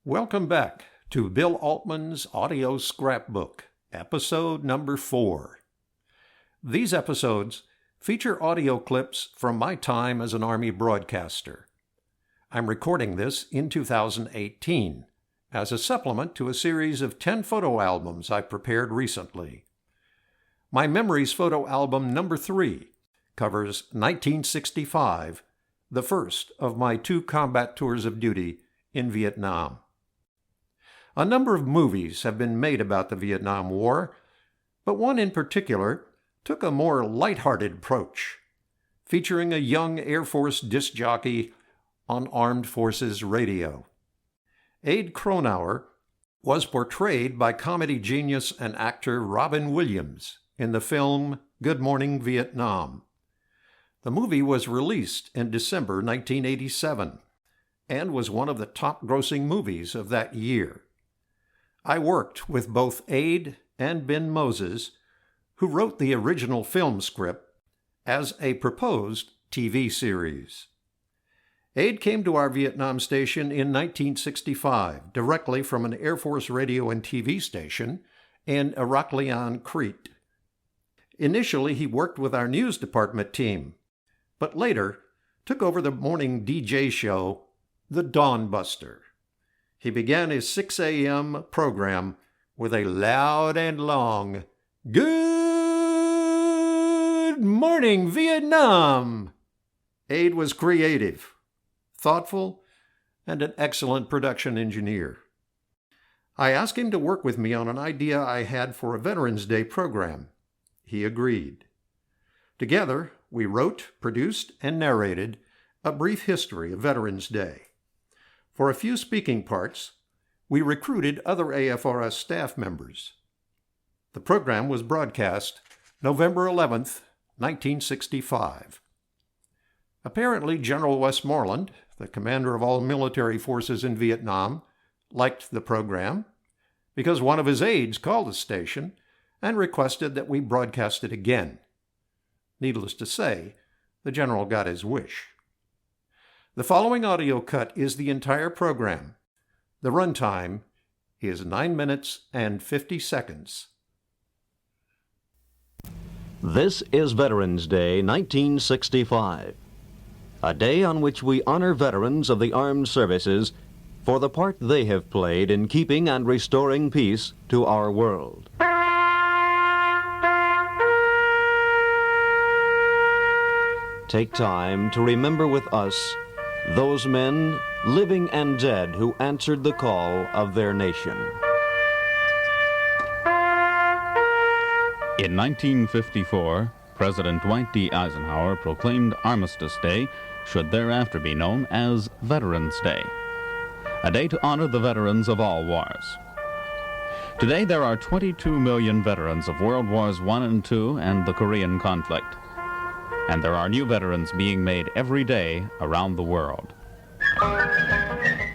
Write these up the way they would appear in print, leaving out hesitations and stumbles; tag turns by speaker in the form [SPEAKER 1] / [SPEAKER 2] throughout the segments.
[SPEAKER 1] Welcome back to Bill Altman's Audio Scrapbook, episode number 4. These episodes feature audio clips from my time as an Army broadcaster. I'm recording this in 2018 as a supplement to a series of 10 photo albums I prepared recently. My Memories photo album number 3 covers 1965, the first of my 2 combat tours of duty in Vietnam. A number of movies have been made about the Vietnam War, but one in particular took a more lighthearted approach, featuring a young Air Force disc jockey on Armed Forces Radio. Aide Cronauer was portrayed by comedy genius and actor Robin Williams in the film Good Morning Vietnam. The movie was released in December 1987 and was one of the top-grossing movies of that year. I worked with both Aide and Ben Moses, who wrote the original film script, as a proposed TV series. Aide came to our Vietnam station in 1965, directly from an Air Force radio and TV station in Heraklion, Crete. Initially, he worked with our news department team, but later took over the morning DJ show, The Dawn Buster. He began his 6 a.m. program with a loud and long, "Good morning, Vietnam!" Aide was creative, thoughtful, and an excellent production engineer. I asked him to work with me on an idea I had for a Veterans Day program. He agreed. Together, we wrote, produced, and narrated a brief history of Veterans Day. For a few speaking parts, we recruited other AFRS staff members. The program was broadcast November 11th, 1965. Apparently, General Westmoreland, the commander of all military forces in Vietnam, liked the program because one of his aides called the station and requested that we broadcast it again. Needless to say, the general got his wish. The following audio cut is the entire program. The runtime is 9 minutes and 50 seconds.
[SPEAKER 2] This is Veterans Day, 1965, a day on which we honor veterans of the armed services for the part they have played in keeping and restoring peace to our world. Take time to remember with us those men, living and dead, who answered the call of their nation.
[SPEAKER 3] In 1954, President Dwight D. Eisenhower proclaimed Armistice Day should thereafter be known as Veterans Day, a day to honor the veterans of all wars. Today, there are 22 million veterans of World Wars I and II and the Korean conflict. And there are new veterans being made every day around the world.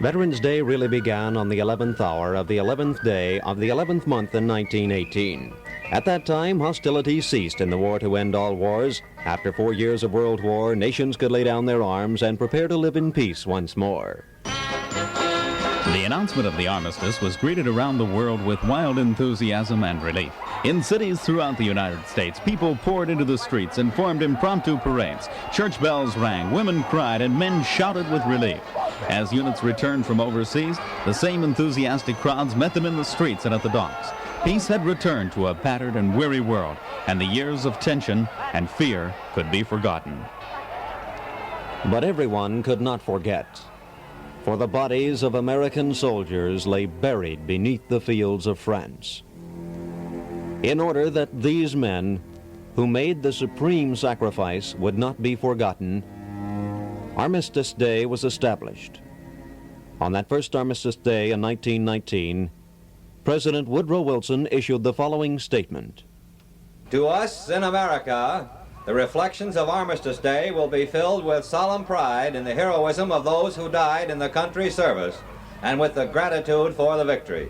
[SPEAKER 2] Veterans Day really began on the 11th hour of the 11th day of the 11th month in 1918. At that time, hostilities ceased in the war to end all wars. After 4 years of World War, nations could lay down their arms and prepare to live in peace once more.
[SPEAKER 3] The announcement of the armistice was greeted around the world with wild enthusiasm and relief. In cities throughout the United States, people poured into the streets and formed impromptu parades. Church bells rang, women cried, and men shouted with relief. As units returned from overseas, the same enthusiastic crowds met them in the streets and at the docks. Peace had returned to a battered and weary world, and the years of tension and fear could be forgotten.
[SPEAKER 2] But everyone could not forget, for the bodies of American soldiers lay buried beneath the fields of France. In order that these men, who made the supreme sacrifice, would not be forgotten, Armistice Day was established. On that first Armistice Day in 1919, President Woodrow Wilson issued the following statement.
[SPEAKER 4] To us in America, the reflections of Armistice Day will be filled with solemn pride in the heroism of those who died in the country's service and with the gratitude for the victory,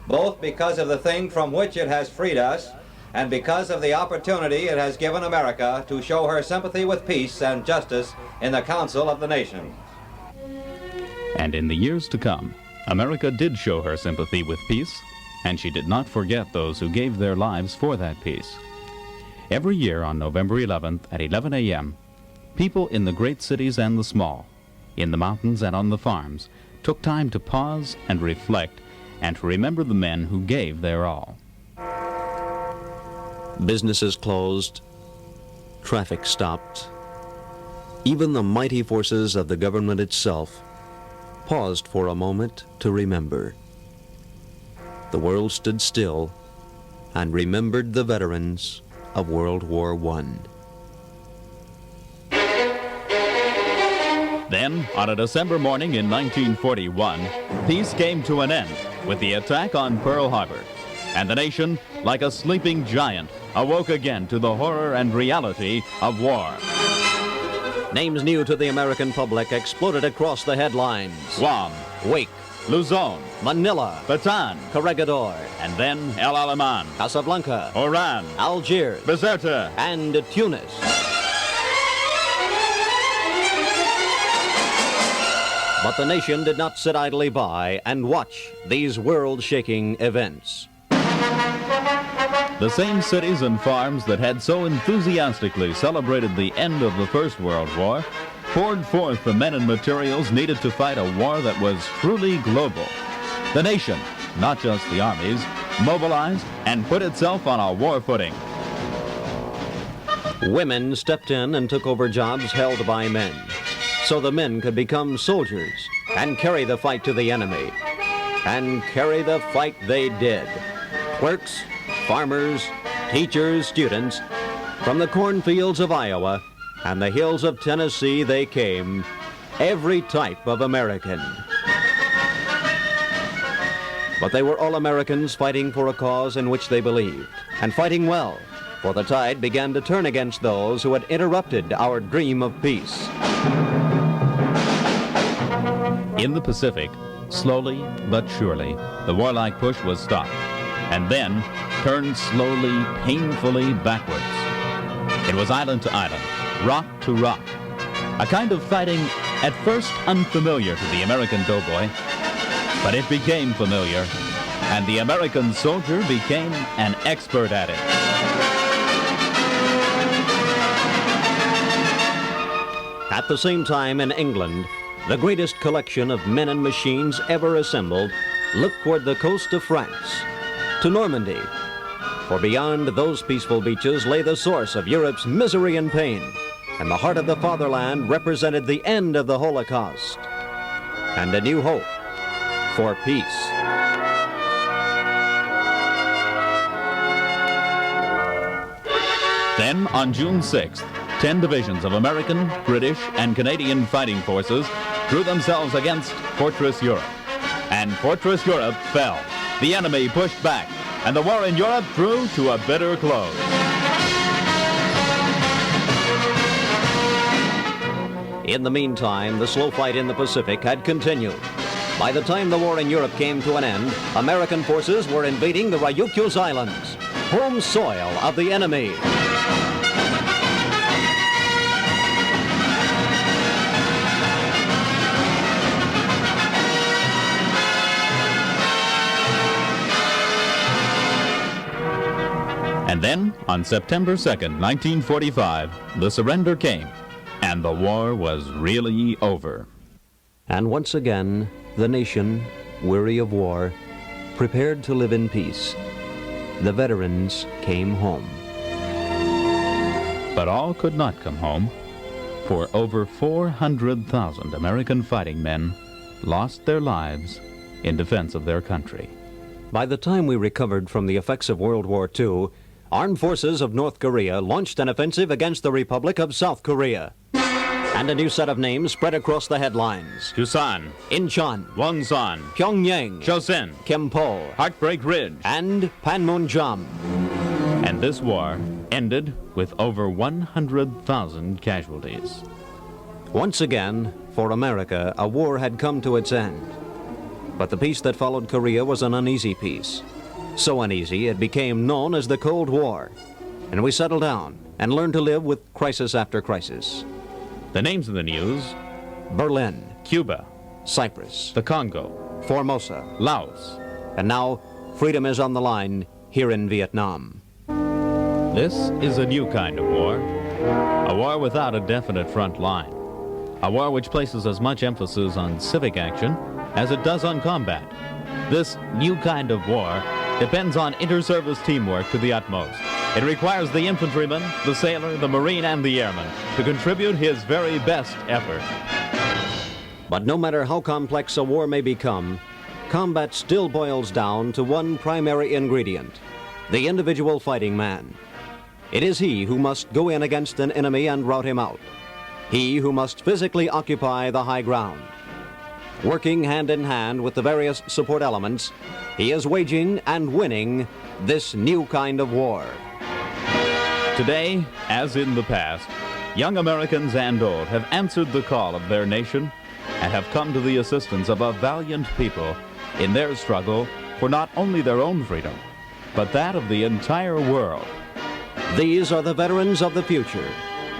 [SPEAKER 4] both because of the thing from which it has freed us and because of the opportunity it has given America to show her sympathy with peace and justice in the Council of the Nations.
[SPEAKER 3] And in the years to come, America did show her sympathy with peace, and she did not forget those who gave their lives for that peace. Every year on November 11th at 11 a.m., people in the great cities and the small, in the mountains and on the farms, took time to pause and reflect and to remember the men who gave their all.
[SPEAKER 2] Businesses closed, traffic stopped. Even the mighty forces of the government itself paused for a moment to remember. The world stood still and remembered the veterans of World War I.
[SPEAKER 3] Then, on a December morning in 1941, peace came to an end with the attack on Pearl Harbor, and the nation, like a sleeping giant, awoke again to the horror and reality of war.
[SPEAKER 2] Names new to the American public exploded across the headlines.
[SPEAKER 3] Guam,
[SPEAKER 2] Wake,
[SPEAKER 3] Luzon,
[SPEAKER 2] Manila,
[SPEAKER 3] Bataan,
[SPEAKER 2] Corregidor,
[SPEAKER 3] and then El Alamein,
[SPEAKER 2] Casablanca,
[SPEAKER 3] Oran,
[SPEAKER 2] Algiers,
[SPEAKER 3] Bizerta,
[SPEAKER 2] and Tunis. But the nation did not sit idly by and watch these world-shaking events.
[SPEAKER 3] The same cities and farms that had so enthusiastically celebrated the end of the First World War poured forth the men and materials needed to fight a war that was truly global. The nation, not just the armies, mobilized and put itself on a war footing.
[SPEAKER 2] Women stepped in and took over jobs held by men, so the men could become soldiers and carry the fight to the enemy. And carry the fight they did. Clerks, farmers, teachers, students, from the cornfields of Iowa and the hills of Tennessee they came, every type of American. But they were all Americans fighting for a cause in which they believed, and fighting well, for the tide began to turn against those who had interrupted our dream of peace.
[SPEAKER 3] In the Pacific, slowly but surely, the warlike push was stopped, and then turned slowly, painfully backwards. It was island to island, rock to rock, a kind of fighting at first unfamiliar to the American doughboy, but it became familiar, and the American soldier became an expert at it.
[SPEAKER 2] At the same time in England, the greatest collection of men and machines ever assembled looked toward the coast of France, to Normandy, for beyond those peaceful beaches lay the source of Europe's misery and pain, and the heart of the fatherland represented the end of the Holocaust and a new hope for peace.
[SPEAKER 3] Then, on June 6th, 10 divisions of American, British, and Canadian fighting forces threw themselves against Fortress Europe. And Fortress Europe fell. The enemy pushed back, and the war in Europe drew to a bitter close.
[SPEAKER 2] In the meantime, the slow fight in the Pacific had continued. By the time the war in Europe came to an end, American forces were invading the Ryukyus Islands, home soil of the enemy.
[SPEAKER 3] And then, on September 2nd, 1945, the surrender came, and the war was really over.
[SPEAKER 2] And once again, the nation, weary of war, prepared to live in peace. The veterans came home.
[SPEAKER 3] But all could not come home, for over 400,000 American fighting men lost their lives in defense of their country.
[SPEAKER 2] By the time we recovered from the effects of World War II, armed forces of North Korea launched an offensive against the Republic of South Korea. And a new set of names spread across the headlines.
[SPEAKER 3] Tucson,
[SPEAKER 2] Incheon,
[SPEAKER 3] Wonsan,
[SPEAKER 2] Pyongyang,
[SPEAKER 3] Chosin,
[SPEAKER 2] Kimpo,
[SPEAKER 3] Heartbreak Ridge,
[SPEAKER 2] and Panmunjom.
[SPEAKER 3] and this war ended with over 100,000 casualties.
[SPEAKER 2] Once again, for America, a war had come to its end. But the peace that followed Korea was an uneasy peace. So uneasy, it became known as the Cold War. And we settled down and learned to live with crisis after crisis.
[SPEAKER 3] The names of the news:
[SPEAKER 2] Berlin,
[SPEAKER 3] Cuba,
[SPEAKER 2] Cyprus,
[SPEAKER 3] the Congo,
[SPEAKER 2] Formosa,
[SPEAKER 3] Laos.
[SPEAKER 2] and now freedom is on the line here in Vietnam.
[SPEAKER 3] This is a new kind of war. A war without a definite front line. A war which places as much emphasis on civic action as it does on combat. This new kind of war depends on inter-service teamwork to the utmost. It requires the infantryman, the sailor, the marine, and the airman to contribute his very best effort.
[SPEAKER 2] But no matter how complex a war may become, combat still boils down to one primary ingredient: the individual fighting man. It is he who must go in against an enemy and rout him out. He who must physically occupy the high ground. Working hand in hand with the various support elements, he is waging and winning this new kind of war.
[SPEAKER 3] Today, as in the past, young Americans and old have answered the call of their nation and have come to the assistance of a valiant people in their struggle for not only their own freedom, but that of the entire world.
[SPEAKER 2] These are the veterans of the future.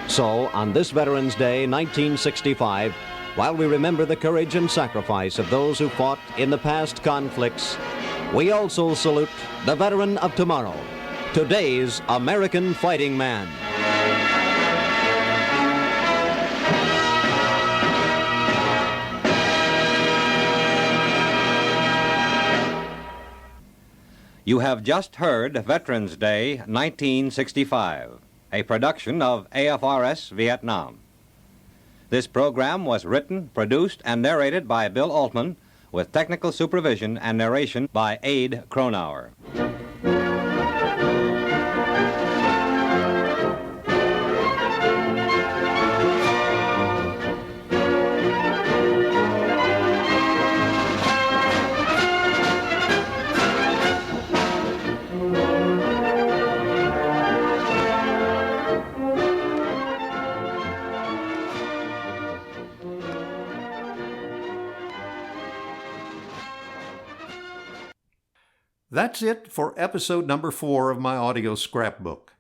[SPEAKER 2] So, on this Veterans Day, 1965, while we remember the courage and sacrifice of those who fought in the past conflicts, we also salute the veteran of tomorrow, today's American fighting man.
[SPEAKER 4] You have just heard Veterans Day 1965, a production of AFRS Vietnam. This program was written, produced, and narrated by Bill Altman, with technical supervision and narration by Abe Cronauer.
[SPEAKER 1] That's it for episode number 4 of my audio scrapbook.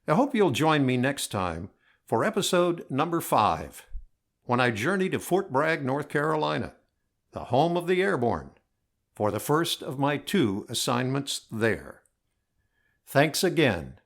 [SPEAKER 1] I hope you'll join me next time for episode number 5, when I journey to Fort Bragg, North Carolina, the home of the airborne, for the first of my 2 assignments there. Thanks again,